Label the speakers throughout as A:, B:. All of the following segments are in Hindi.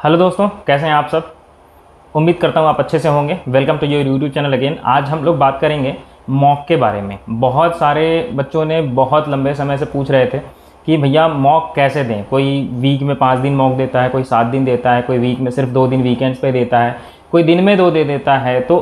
A: हेलो दोस्तों, कैसे हैं आप सब। उम्मीद करता हूँ आप अच्छे से होंगे। Welcome to your YouTube channel again. आज हम लोग बात करेंगे मॉक के बारे में। बहुत सारे बच्चों ने बहुत लंबे समय से पूछ रहे थे कि भैया मॉक कैसे दें। कोई वीक में 5 दिन मॉक देता है, कोई 7 दिन देता है, कोई वीक में सिर्फ 2 दिन वीकेंड्स पे देता है, कोई दिन में 2 दे देता है। तो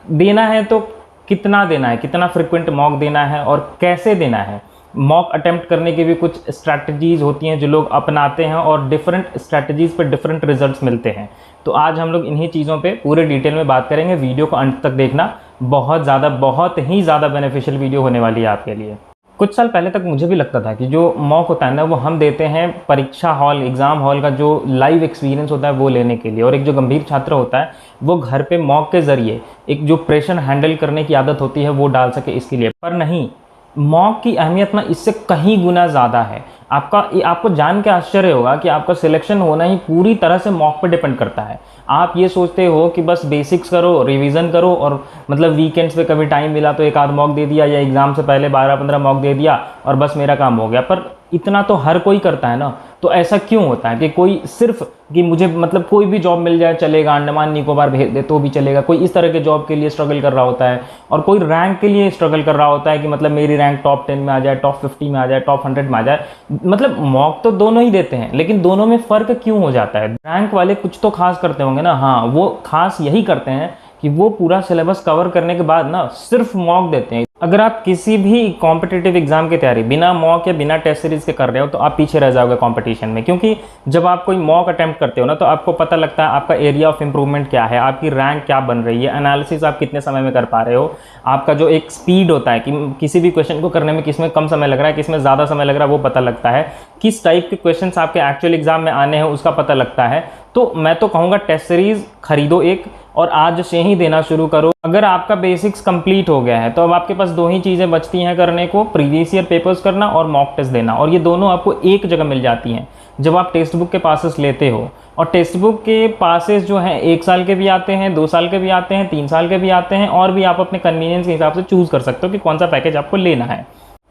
A: देना है तो कितना देना है, कितना फ्रिक्वेंट मॉक देना है और कैसे देना है। मॉक अटेम्प्ट करने की भी कुछ स्ट्रैटेजीज होती हैं जो लोग अपनाते हैं और डिफरेंट स्ट्रैटेजीज पर डिफरेंट रिजल्ट्स मिलते हैं। तो आज हम लोग इन्हीं चीज़ों पे पूरे डिटेल में बात करेंगे। वीडियो को अंत तक देखना, बहुत ही ज़्यादा बेनिफिशियल वीडियो होने वाली है आपके लिए। कुछ साल पहले तक मुझे भी लगता था कि जो मॉक होता है ना, वो हम देते हैं परीक्षा हॉल, एग्ज़ाम हॉल का जो लाइव एक्सपीरियंस होता है वो लेने के लिए। और एक जो गंभीर छात्र होता है वो घर पे मॉक के ज़रिए एक जो प्रेशर हैंडल करने की आदत होती है वो डाल सके इसके लिए। पर नहीं, मॉक की अहमियत ना इससे कहीं गुना ज़्यादा है। आपको जान के आश्चर्य होगा कि आपका सिलेक्शन होना ही पूरी तरह से मॉक पर डिपेंड करता है। आप ये सोचते हो कि बस बेसिक्स करो, रिवीजन करो और मतलब वीकेंड्स पे कभी टाइम मिला तो एक आध मॉक दे दिया या एग्ज़ाम से पहले 12-15 मॉक दे दिया और बस मेरा काम हो गया। पर इतना तो हर कोई करता है ना। तो ऐसा क्यों होता है कि कोई सिर्फ कि मुझे मतलब कोई भी जॉब मिल जाए चलेगा, अंडमान निकोबार भेज दे तो भी चलेगा, कोई इस तरह के जॉब के लिए स्ट्रगल कर रहा होता है और कोई रैंक के लिए स्ट्रगल कर रहा होता है कि मतलब मेरी रैंक टॉप 10 में आ जाए, टॉप 50 में आ जाए, टॉप 100 में आ जाए। मतलब मॉक तो दोनों ही देते हैं, लेकिन दोनों में फ़र्क क्यों हो जाता है। रैंक वाले कुछ तो खास करते होंगे ना। हाँ, वो खास यही करते हैं कि वो पूरा सिलेबस कवर करने के बाद ना सिर्फ मॉक देते हैं। अगर आप किसी भी कॉम्पिटिटिव एग्जाम की तैयारी बिना मॉक या बिना टेस्ट सीरीज के कर रहे हो तो आप पीछे रह जाओगे कंपटीशन में। क्योंकि जब आप कोई मॉक अटेम्प्ट करते हो ना तो आपको पता लगता है आपका एरिया ऑफ इंप्रूवमेंट क्या है, आपकी रैंक क्या बन रही है, एनालिसिस आप कितने समय में कर पा रहे हो, आपका जो एक स्पीड होता है कि किसी भी क्वेश्चन को करने में किसमें कम समय लग रहा है, किसमें ज़्यादा समय लग रहा है, वो पता लगता है। किस टाइप के क्वेश्चन आपके एक्चुअल एग्जाम में आने हैं उसका पता लगता है। तो मैं तो कहूँगा टेस्ट सीरीज खरीदो एक और आज से ही देना शुरू करो। अगर आपका बेसिक्स कंप्लीट हो गया है तो अब आपके पास 2 ही चीज़ें बचती हैं करने को, प्रीवियस ईयर पेपर्स करना और मॉक टेस्ट देना। और ये दोनों आपको एक जगह मिल जाती हैं जब आप टेक्स्ट बुक के पासेस लेते हो। और टेक्स्ट बुक के पासेस जो हैं 1 साल के भी आते हैं, 2 साल के भी आते हैं, 3 साल के भी आते हैं और भी आप अपने कन्वीनियंस के हिसाब से चूज़ कर सकते हो कि कौन सा पैकेज आपको लेना है।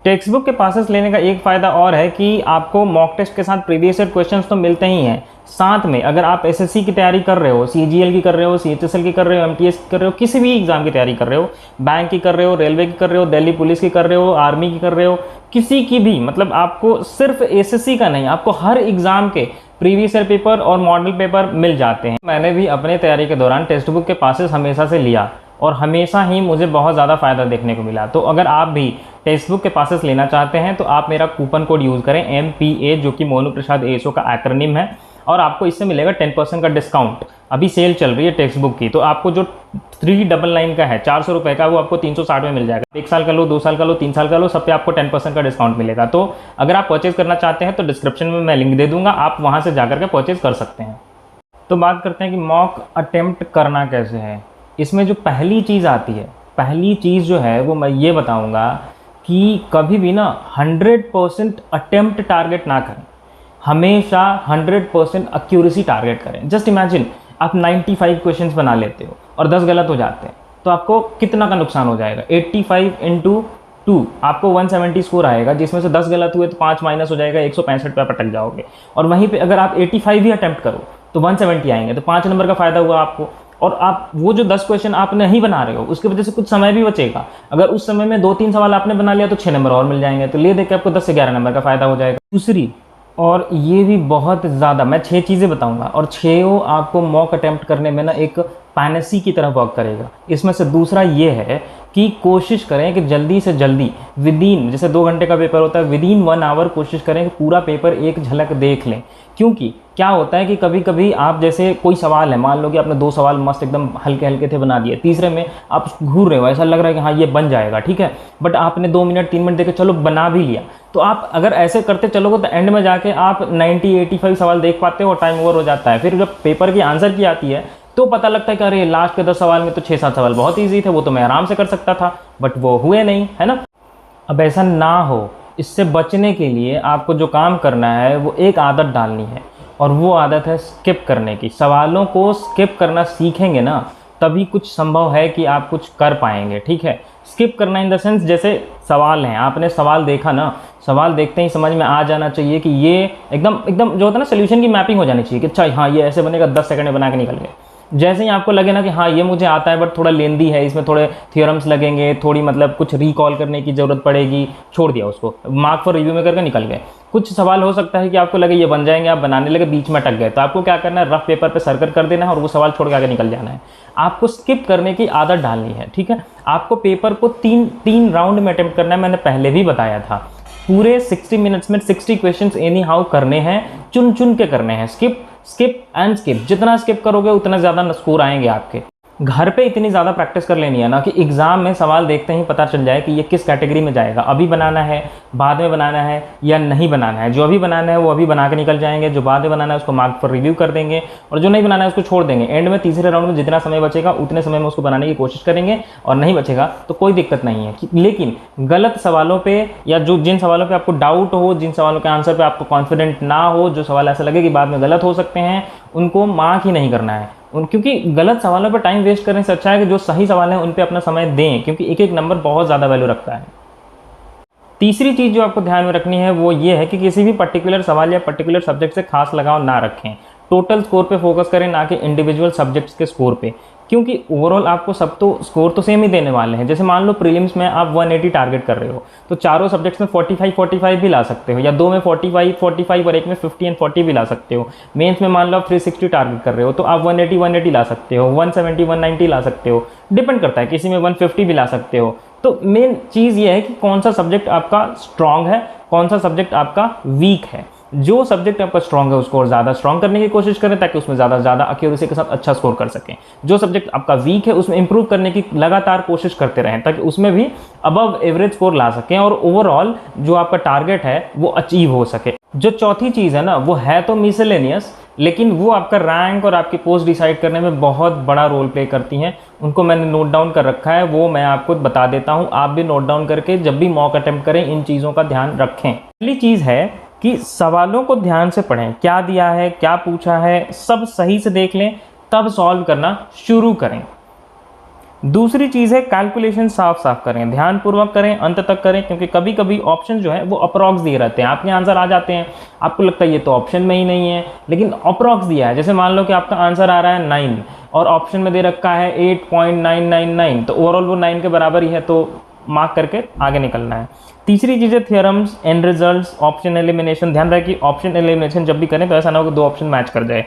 A: टेक्स्ट बुक के पासेस लेने का एक फ़ायदा और है कि आपको मॉक टेस्ट के साथ प्रीवियस ईयर क्वेश्चंस तो मिलते ही हैं। साथ में अगर आप एसएससी की तैयारी कर रहे हो, सीजीएल की कर रहे हो, सीएचएसएल की कर रहे हो, एमटीएस की कर रहे हो, किसी भी एग्जाम की तैयारी कर रहे हो, बैंक की कर रहे हो, रेलवे की कर रहे हो, दिल्ली पुलिस की कर रहे हो, आर्मी की कर रहे हो, किसी की भी, मतलब आपको सिर्फ एसएससी का नहीं, आपको हर एग्जाम के प्रीवियस ईयर पेपर और मॉडल पेपर मिल जाते हैं। मैंने भी अपने तैयारी के दौरान टेक्स्ट बुक के पासेस हमेशा से लिया और हमेशा ही मुझे बहुत ज़्यादा फ़ायदा देखने को मिला। तो अगर आप भी टेक्स्ट बुक के पासेस लेना चाहते हैं तो आप मेरा कूपन कोड यूज़ करें MPA, जो कि मोनू प्रसाद ASO का एक्रोनिम है, और आपको इससे मिलेगा 10% का डिस्काउंट। अभी सेल चल रही है टेक्स्ट बुक की, तो आपको जो 399 का है, 400 रुपये का, वो आपको 360 में मिल जाएगा। 1 साल का लो, 2 साल का लो, 3 साल का लो, सब पे आपको 10% का डिस्काउंट मिलेगा। तो अगर आप परचेज़ करना चाहते हैं तो डिस्क्रिप्शन में मैं लिंक दे दूँगा, आप वहाँ से जाकर के परचेज़ कर सकते हैं। तो बात करते हैं कि मॉक अटेम्प्ट करना कैसे है। इसमें जो पहली चीज़ आती है, पहली चीज़ जो है वो मैं ये बताऊंगा कि कभी भी ना 100% अटेम्प्ट टारगेट ना करें, हमेशा 100% एक्यूरेसी टारगेट करें। जस्ट इमेजिन आप 95 क्वेश्चंस बना लेते हो और 10 गलत हो जाते हैं तो आपको कितना का नुकसान हो जाएगा। 85 × 2 आपको 170 स्कोर आएगा, जिसमें से 10 गलत हुए तो 5 माइनस हो जाएगा, 165 पे अटक जाओगे। और वहीं पे अगर आप 85 ही अटेम्प्ट करो तो 170 आएंगे, तो 5 नंबर का फ़ायदा हुआ आपको। और आप वो जो 10 क्वेश्चन आप नहीं बना रहे हो उसकी वजह से कुछ समय भी बचेगा। अगर उस समय में 2-3 सवाल आपने बना लिया तो 6 नंबर और मिल जाएंगे। तो ले देके आपको 10 से 11 नंबर का फ़ायदा हो जाएगा। दूसरी, और ये भी बहुत ज़्यादा, मैं 6 चीज़ें बताऊंगा और 6 आपको मॉक अटेम्प्ट करने में ना एक पैनेसी की तरह वर्क करेगा। इसमें से दूसरा ये है कि कोशिश करें कि जल्दी से जल्दी विदिन, जैसे 2 घंटे का पेपर होता है, विदिन 1 आवर कोशिश करें कि पूरा पेपर एक झलक देख लें। क्योंकि क्या होता है कि कभी कभी आप, जैसे कोई सवाल है, मान लो कि आपने 2 सवाल मस्त एकदम हल्के हल्के थे बना दिए, तीसरे में आप घूर रहे हो, ऐसा लग रहा है कि हाँ ये बन जाएगा, ठीक है, बट आपने 2 मिनट 3 मिनट देखे, चलो बना भी लिया। तो आप अगर ऐसे करते चलोगे तो एंड में जाके आप 90-85 सवाल देख पाते हो और टाइम ओवर हो जाता है। फिर जब पेपर की आंसर की आती है तो पता लगता है कि अरे लास्ट के 10 सवाल में तो 6-7 सवाल बहुत ईजी थे, वो तो मैं आराम से कर सकता था, बट वो हुए नहीं, है ना। अब ऐसा ना हो, इससे बचने के लिए आपको जो काम करना है वो एक आदत डालनी है, और वो आदत है स्किप करने की। सवालों को स्किप करना सीखेंगे ना तभी कुछ संभव है कि आप कुछ कर पाएंगे, ठीक है। स्किप करना इन द सेंस, जैसे सवाल हैं, आपने सवाल देखा ना, सवाल देखते ही समझ में आ जाना चाहिए कि ये एकदम एकदम जो होता है ना, सोल्यूशन की मैपिंग हो जानी चाहिए कि अच्छा हाँ ये ऐसे बनेगा, 10 सेकंड में बना के निकल गए। जैसे ही आपको लगे ना कि हाँ ये मुझे आता है बट थोड़ा लेंदी है, इसमें थोड़े थियोरम्स लगेंगे, थोड़ी मतलब कुछ रिकॉल करने की ज़रूरत पड़ेगी, छोड़ दिया उसको, मार्क फॉर रिव्यू में करके निकल गए। कुछ सवाल हो सकता है कि आपको लगे ये बन जाएंगे, आप बनाने लगे बीच में अटक गए, तो आपको क्या करना है, रफ पेपर पे सर्कल कर देना है और वो सवाल छोड़ के आगे निकल जाना है। आपको स्किप करने की आदत डालनी है, ठीक है। आपको पेपर को तीन राउंड में अटेम्प्ट करना है, मैंने पहले भी बताया था। पूरे 60 मिनट्स में 60 क्वेश्चंस एनी हाउ करने हैं, चुन चुन के करने हैं, स्किप स्किप एंड स्किप। जितना स्किप करोगे उतना ज़्यादा स्कोर आएंगे आपके। घर पे इतनी ज़्यादा प्रैक्टिस कर लेनी है ना कि एग्जाम में सवाल देखते ही पता चल जाए कि ये किस कैटेगरी में जाएगा, अभी बनाना है, बाद में बनाना है या नहीं बनाना है। जो अभी बनाना है वो अभी बना के निकल जाएंगे, जो बाद में बनाना है उसको मार्क पर रिव्यू कर देंगे, और जो नहीं बनाना है उसको छोड़ देंगे। एंड में तीसरे राउंड में जितना समय बचेगा उतने समय में उसको बनाने की कोशिश करेंगे, और नहीं बचेगा तो कोई दिक्कत नहीं है। लेकिन गलत सवालों पर, या जो जिन सवालों पर आपको डाउट हो, जिन सवालों के आंसर पर आपको कॉन्फिडेंट ना हो, जो सवाल ऐसा लगे कि बाद में गलत हो सकते हैं, उनको मार्क ही नहीं करना है। क्योंकि गलत सवालों पर टाइम वेस्ट करने से अच्छा है कि जो सही सवाल हैं उन पे अपना समय दें, क्योंकि एक एक नंबर बहुत ज़्यादा वैल्यू रखता है। तीसरी चीज़ जो आपको ध्यान में रखनी है वो ये है कि किसी भी पर्टिकुलर सवाल या पर्टिकुलर सब्जेक्ट से खास लगाव ना रखें। टोटल स्कोर पे फोकस करें, ना कि इंडिविजुअल सब्जेक्ट्स के स्कोर पे, क्योंकि ओवरऑल आपको सब तो स्कोर तो सेम ही देने वाले हैं। जैसे मान लो प्रीलिम्स में आप 180 टारगेट कर रहे हो, तो चारों सब्जेक्ट्स में 45 भी ला सकते हो, या दो में 45 और एक में 50 और 40 भी ला सकते हो। मेंस में मान लो आप 360 टारगेट कर रहे हो, तो आप 180 ला सकते हो, 170 190 ला सकते हो, डिपेंड करता है, किसी में 150 भी ला सकते हो। तो मेन चीज़ ये है कि कौन सा सब्जेक्ट आपका स्ट्रांग है, कौन सा सब्जेक्ट आपका वीक है। जो सब्जेक्ट आपका स्ट्रांग है उसको और ज़्यादा स्ट्रांग करने की कोशिश करें, ताकि उसमें ज़्यादा एक्यूरेसी के साथ अच्छा स्कोर कर सकें। जो सब्जेक्ट आपका वीक है उसमें इंप्रूव करने की लगातार कोशिश करते रहें, ताकि उसमें भी अबव एवरेज स्कोर ला सकें और ओवरऑल जो आपका टारगेट है वो अचीव हो सके। जो चौथी चीज़ है ना, वो है तो मिसलेनियस, लेकिन वो आपका रैंक और आपकी पोस्ट डिसाइड करने में बहुत बड़ा रोल प्ले करती हैं। उनको मैंने नोट डाउन कर रखा है, वो मैं आपको बता देता हूँ। आप भी नोट डाउन करके जब भी मॉक अटेम्प्ट करें इन चीज़ों का ध्यान रखें। पहली चीज़ है कि सवालों को ध्यान से पढ़ें, क्या दिया है, क्या पूछा है, सब सही से देख लें, तब सॉल्व करना शुरू करें। दूसरी चीज़ है कैलकुलेशन साफ साफ करें, ध्यानपूर्वक करें, अंत तक करें, क्योंकि कभी कभी ऑप्शन जो है वो अप्रॉक्स दिए रहते हैं, आपके आंसर आ जाते हैं, आपको लगता है ये तो ऑप्शन में ही नहीं है, लेकिन अप्रॉक्स दिया है। जैसे मान लो कि आपका आंसर आ रहा है 9 और ऑप्शन में दे रखा है 8.999, तो ओवरऑल वो 9 के बराबर ही है, तो मार्क करके आगे निकलना है। तीसरी चीज़ है theorems, and results, option elimination. ध्यान रखें कि ऑप्शन एलिमिनेशन जब भी करें तो ऐसा ना हो कि दो ऑप्शन मैच कर जाए।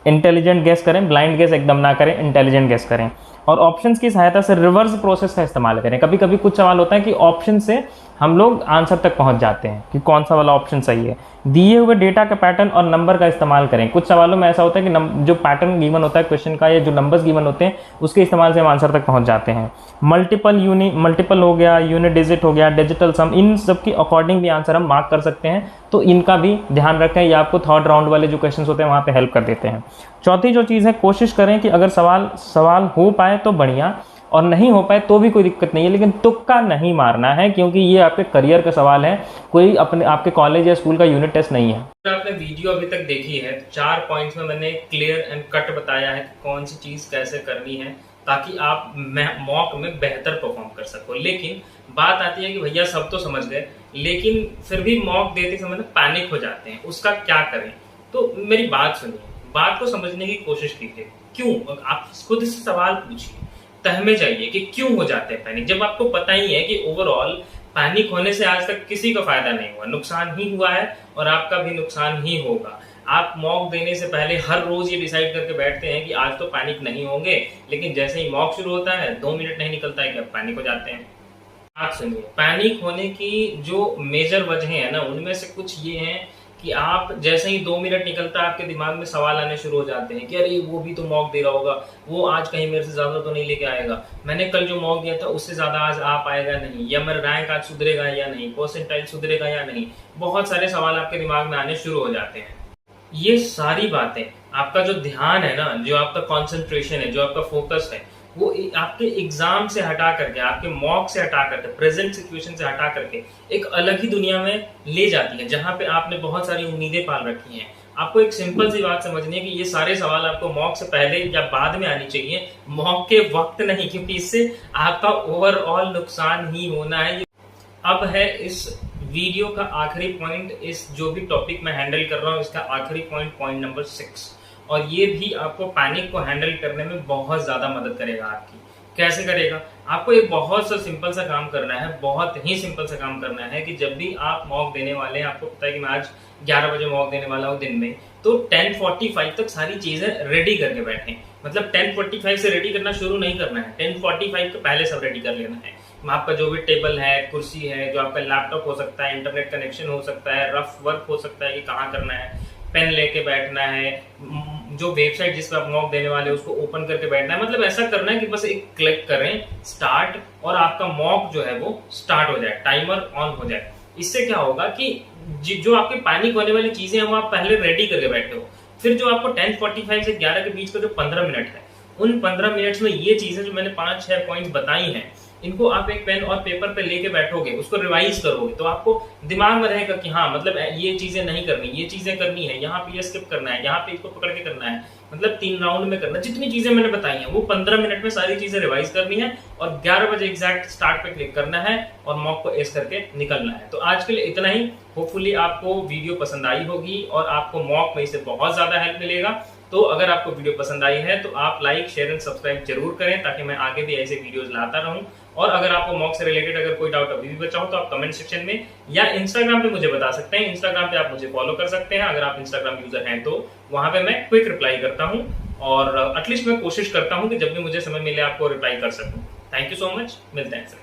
A: इंटेलिजेंट गेस करें, ब्लाइंड गेस एकदम ना करें, इंटेलिजेंट गेस करें। और ऑप्शंस की सहायता से रिवर्स प्रोसेस का इस्तेमाल करें। कभी कभी कुछ सवाल होता है कि ऑप्शन से हम लोग आंसर तक पहुंच जाते हैं कि कौन सा वाला ऑप्शन सही है। दिए हुए डेटा का पैटर्न और नंबर का इस्तेमाल करें। कुछ सवालों में ऐसा होता है कि जो पैटर्न गिवन होता है क्वेश्चन का, या जो नंबर्स गिवन होते हैं उसके इस्तेमाल से हम आंसर तक पहुंच जाते हैं। मल्टीपल हो गया, यूनिट डिजिट हो गया, डिजिटल सम, इन सब की अकॉर्डिंग भी आंसर हम मार्क कर सकते हैं, तो इनका भी ध्यान रखें। ये आपको थर्ड राउंड वाले जो क्वेश्चन होते हैं वहाँ पे हेल्प कर देते हैं। चौथी जो चीज़ है, कोशिश करें कि अगर सवाल हो पाए तो बढ़िया, और नहीं हो पाए तो भी कोई दिक्कत नहीं है, लेकिन तुक्का नहीं मारना है, क्योंकि ये आपके करियर का सवाल है, कोई आपके कॉलेज या स्कूल का यूनिट टेस्ट नहीं है। अगर आपने वीडियो अभी तक देखी है तो 4 पॉइंट्स में मैंने क्लियर एंड कट बताया है कि कौन सी चीज़ कैसे करनी है, ताकि आप मॉक में बेहतर परफॉर्म कर सको। लेकिन बात आती है कि भैया सब तो समझ गए, लेकिन फिर भी मॉक देते समय पैनिक हो जाते हैं, उसका क्या करें? तो मेरी बात सुनिए, बात को समझने की कोशिश कीजिए। क्यों? आप खुद से सवाल पूछिए, तहमे जाइए कि क्यों हो जाते हैं पैनिक, जब आपको पता ही है कि ओवरऑल पैनिक होने से आज तक किसी को फायदा नहीं हुआ, नुकसान ही हुआ है और आपका भी नुकसान ही होगा। आप मॉक देने से पहले हर रोज ये डिसाइड करके बैठते हैं कि आज तो पैनिक नहीं होंगे, लेकिन जैसे ही मॉक शुरू होता है 2 मिनट नहीं निकलता है कि आप पैनिक हो जाते हैं। आप सुनिए, पैनिक होने की जो मेजर वजह है ना, उनमें से कुछ ये हैं कि आप जैसे ही 2 मिनट निकलता है आपके दिमाग में सवाल आने शुरू हो जाते हैं कि अरे वो भी तो मॉक दे रहा होगा, वो आज कहीं मेरे से ज्यादा तो नहीं लेके आएगा, मैंने कल जो मॉक दिया था उससे ज्यादा आज आ पाएगा नहीं, या मेरा रैंक आज सुधरेगा या नहीं, परसेंटाइल सुधरेगा या नहीं। बहुत सारे सवाल आपके दिमाग में आने शुरू हो जाते हैं। ये सारी बातें, आपका जो ध्यान है ना, जो आपका कॉन्सेंट्रेशन है, जो आपका फोकस है, वो आपके एग्जाम से हटा करके, आपके मॉक से हटा करके, प्रेजेंट सिचुएशन से हटा करके एक अलग ही दुनिया में ले जाती है, जहां पे आपने बहुत सारी उम्मीदें पाल रखी हैं, आपको एक सिंपल सी बात समझनी है कि ये सारे सवाल आपको मॉक से पहले या बाद में आनी चाहिए, मॉक के वक्त नहीं, क्योंकि इससे आपका ओवरऑल नुकसान ही होना है। अब है इस वीडियो का आखिरी पॉइंट, इस जो भी टॉपिक मैं हैंडल कर रहा हूँ इसका आखिरी पॉइंट, पॉइंट नंबर 6, और ये भी आपको पैनिक को हैंडल करने में बहुत ज्यादा मदद करेगा आपकी। कैसे करेगा? आपको एक बहुत सा सिंपल सा काम करना है, बहुत ही सिंपल सा काम करना है कि जब भी आप मॉक देने वाले हैं, आपको पता है कि मैं आज 11 बजे मॉक देने वाला हूँ दिन में, तो 10:45 तक सारी चीजें रेडी करके बैठें। मतलब 10:45 से रेडी करना शुरू नहीं करना है, 10:45 के पहले सब रेडी कर लेना है। आपका जो भी टेबल है, कुर्सी है, जो आपका लैपटॉप हो सकता है, इंटरनेट कनेक्शन हो सकता है, रफ वर्क हो सकता है कि कहाँ करना है, पेन लेके बैठना है, जो वेबसाइट जिस पर आप मॉक देने वाले हैं उसको ओपन करके बैठना है। मतलब ऐसा करना है कि बस एक क्लिक करें स्टार्ट, और आपका मॉक जो है वो स्टार्ट हो जाए, टाइमर ऑन हो जाए। इससे क्या होगा कि जो आपकी पैनिक होने वाली चीजें हैं वो आप पहले रेडी करके बैठे हो। फिर जो आपको 10:45 से 11 के बीच का जो 15 मिनट है, उन 15 मिनट्स में ये चीजें जो मैंने 5-6 पॉइंट बताई हैं, इनको आप एक पेन और पेपर पे लेके बैठोगे, उसको रिवाइज करोगे, तो आपको दिमाग में रहेगा कि हाँ मतलब ये चीजें नहीं करनी, ये चीजें करनी है, यहाँ पे ये स्किप करना है, यहाँ पे इसको पकड़ के करना है, मतलब 3 राउंड में करना। जितनी चीजें मैंने बताई हैं वो 15 मिनट में सारी चीजें रिवाइज करनी है, और 11 बजे एग्जैक्ट स्टार्ट पे क्लिक करना है और मॉक को एस करके निकलना है। तो आज के लिए इतना ही। होपफुली आपको वीडियो पसंद आई होगी और आपको मॉक में इससे बहुत ज्यादा हेल्प मिलेगा। तो अगर आपको वीडियो पसंद आई है तो आप लाइक, शेयर एंड सब्सक्राइब जरूर करें, ताकि मैं आगे भी ऐसे वीडियोस लाता रहूं। और अगर आपको मॉक से रिलेटेड अगर कोई डाउट अभी भी बचा हो तो आप कमेंट सेक्शन में या इंस्टाग्राम पे मुझे बता सकते हैं। इंस्टाग्राम पे आप मुझे फॉलो कर सकते हैं, अगर आप इंस्टाग्राम यूजर हैं तो वहां पे मैं क्विक रिप्लाई करता हूं, और एटलीस्ट मैं कोशिश करता हूं कि जब भी मुझे समय मिले आपको रिप्लाई कर सकूं। थैंक यू सो मच, मिलते हैं।